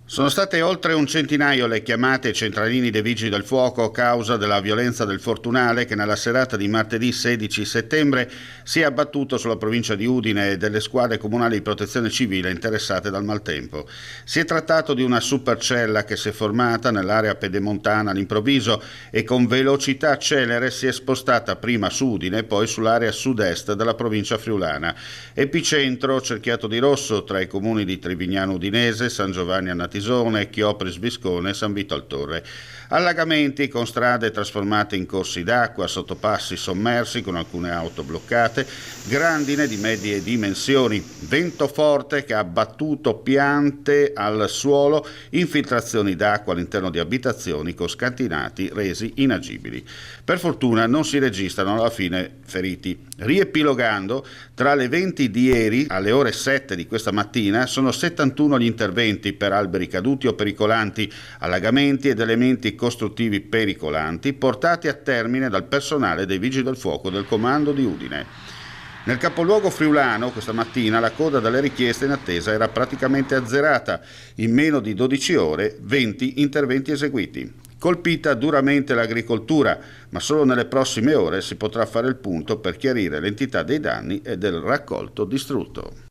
Sono state oltre un centinaio le chiamate ai centralini dei Vigili del Fuoco a causa della violenza del Fortunale che nella serata di martedì 16 settembre si è abbattuto sulla provincia di Udine e delle squadre comunali di protezione civile interessate dal maltempo. Si è trattato di una supercella che si è formata nell'area pedemontana all'improvviso e con velocità celere si è spostata prima su Udine e poi sull'area sud-est della provincia friulana. Epicentro cerchiato di rosso tra i comuni di Trivignano Udinese, San Giovanni a Natisone, Chiopris Viscone e San Vito al Torre. Allagamenti con strade trasformate in corsi d'acqua, sottopassi sommersi con alcune auto bloccate, grandine di medie dimensioni, vento forte che ha abbattuto piante al suolo, infiltrazioni d'acqua all'interno di abitazioni con scantinati resi inagibili. Per fortuna non si registrano alla fine feriti. Riepilogando, tra le 20 di ieri alle ore 7 di questa mattina sono 71 gli interventi per alberi caduti o pericolanti, allagamenti ed elementi costruttivi pericolanti portati a termine dal personale dei Vigili del Fuoco del Comando di Udine. Nel capoluogo friulano questa mattina la coda delle richieste in attesa era praticamente azzerata. In meno di 12 ore 20 interventi eseguiti. Colpita duramente l'agricoltura, ma solo nelle prossime ore si potrà fare il punto per chiarire l'entità dei danni e del raccolto distrutto.